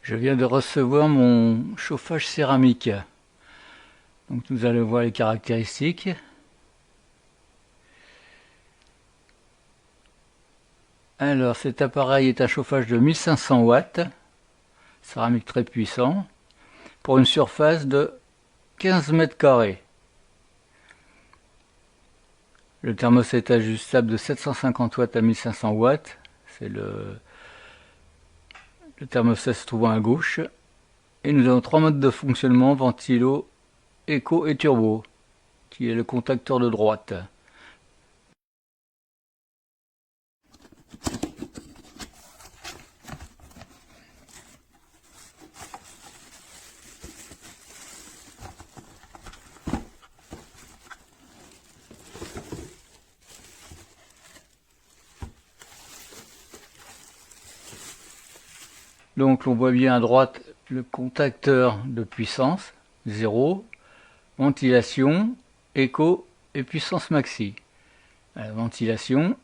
Je viens de recevoir mon chauffage céramique. Donc nous allons voir les caractéristiques. Alors cet appareil est un chauffage de 1500 watts, céramique très puissant, pour une surface de 15 mètres carrés. Le thermostat est ajustable de 750 watts à 1500 watts. C'est le thermostat se trouvant à gauche. Et nous avons trois modes de fonctionnement: ventilo, éco et turbo, qui est le contacteur de droite. Donc on voit bien à droite le contacteur de puissance, 0, ventilation, éco et puissance maxi. Ventilation,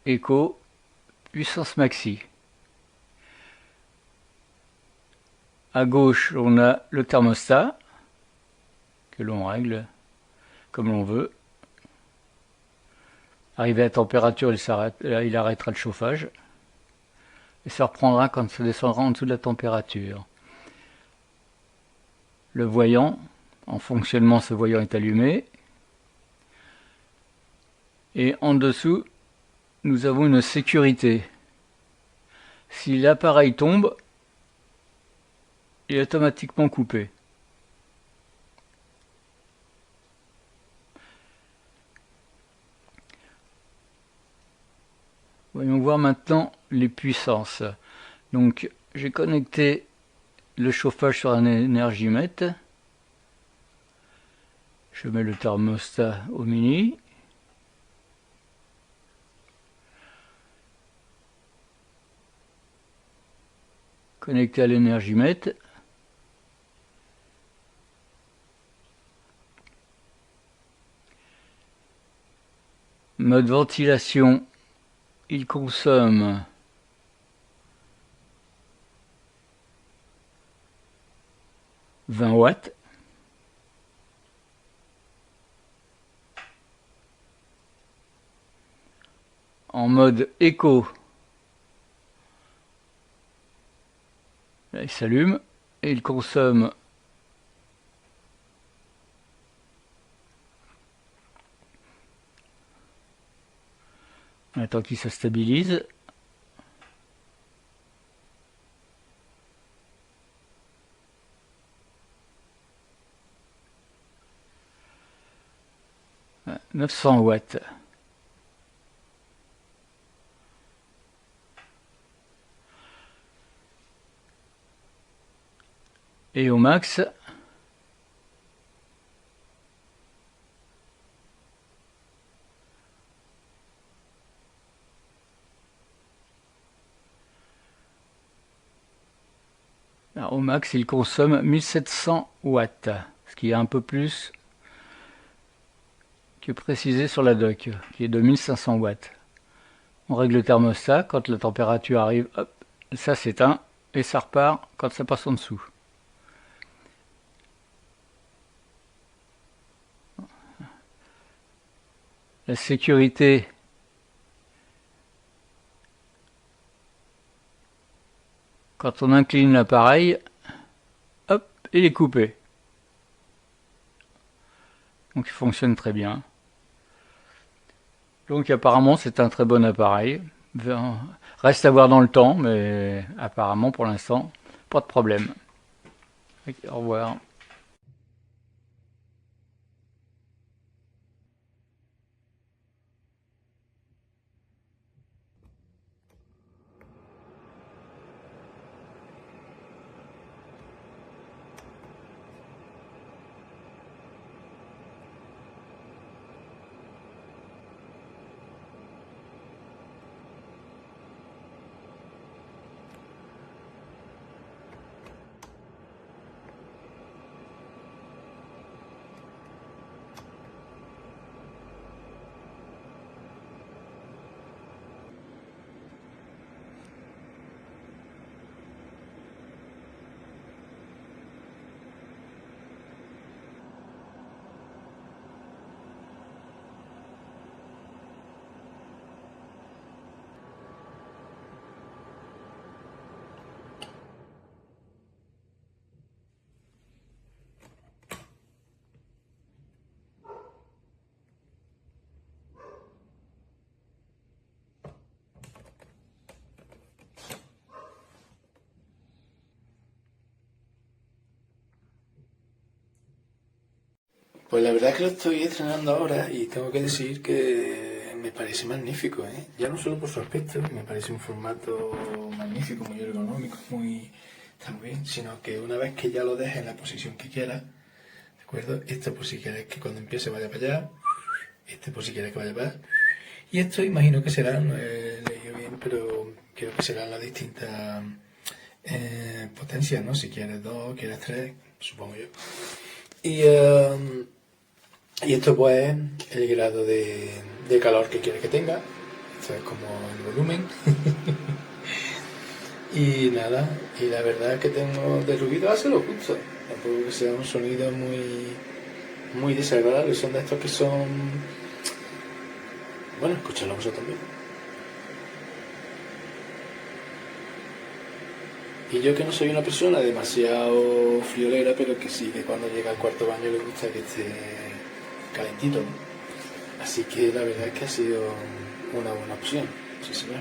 éco, puissance maxi. À gauche, on a le thermostat que l'on règle comme l'on veut. Arrivé à température, il arrêtera le chauffage et ça reprendra quand ça descendra en dessous de la température. Le voyant, en fonctionnement, ce voyant est allumé. Et en dessous, nous avons une sécurité. Si l'appareil tombe, il est automatiquement coupé. Voyons voir maintenant les puissances. Donc j'ai connecté le chauffage sur un énergimètre. Je mets le thermostat au mini. Connecté à l'énergimètre. Mode ventilation, il consomme 20 watts. En mode éco, là, il s'allume et il consomme on attend qu'il se stabilise. Ouais, 900 watts. Et au max, il consomme 1700 watts, ce qui est un peu plus que précisé sur la doc, qui est de 1500 watts. On règle le thermostat, quand la température arrive, hop, ça s'éteint et ça repart quand ça passe en dessous. La sécurité, quand on incline l'appareil, hop, il est coupé. Donc il fonctionne très bien. Donc apparemment c'est un très bon appareil. Reste à voir dans le temps, mais apparemment pour l'instant, pas de problème. Au revoir. Pues la verdad es que lo estoy estrenando ahora y tengo que decir que me parece magnífico, ¿eh? Ya no solo por su aspecto, me parece un formato magnífico, muy ergonómico, muy está muy bien, sino que una vez que ya lo dejes en la posición que quieras, ¿de acuerdo? Esto por si quieres que cuando empiece vaya para allá, este por si quieres que vaya para allá. Y esto imagino que serán, no he leído bien, pero creo que serán las distintas potencias, ¿no? Si quieres dos, quieres tres, supongo yo. Y, y esto pues es el grado de calor que quieres que tenga. Esto es como el volumen. Y nada, y la verdad es que tengo de ruido hace lo justo. Tampoco que sea un sonido muy desagradable. Son de estos que son... Bueno, escuchadlo vosotros también. Y yo que no soy una persona demasiado friolera, pero que sí que cuando llega al cuarto baño le gusta que esté calentito, ¿no? Así que la verdad es que ha sido una buena opción. Sí, señor.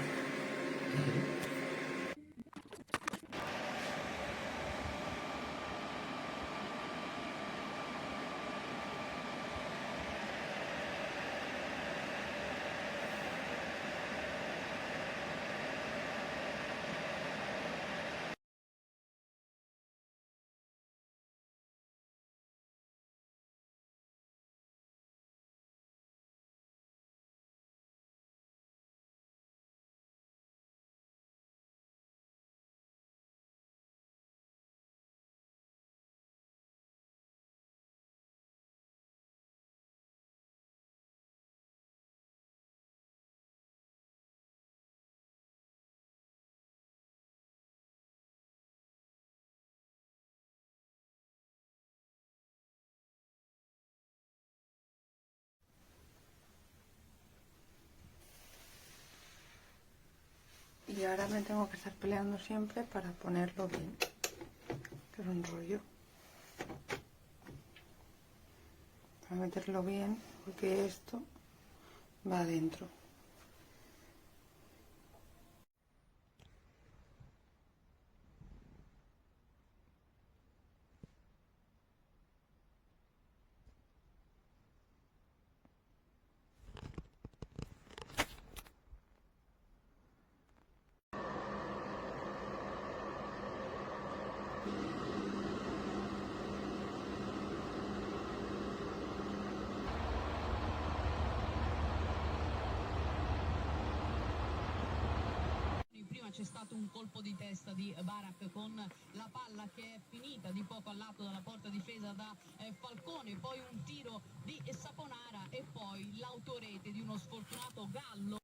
Y ahora me tengo que estar peleando siempre para ponerlo bien. Pero un rollo. Para meterlo bien, porque esto va adentro. Prima c'è stato un colpo di testa di Barak con la palla che è finita di poco a lato dalla porta difesa da Falcone, poi un tiro di Saponara e poi l'autorete di uno sfortunato Gallo.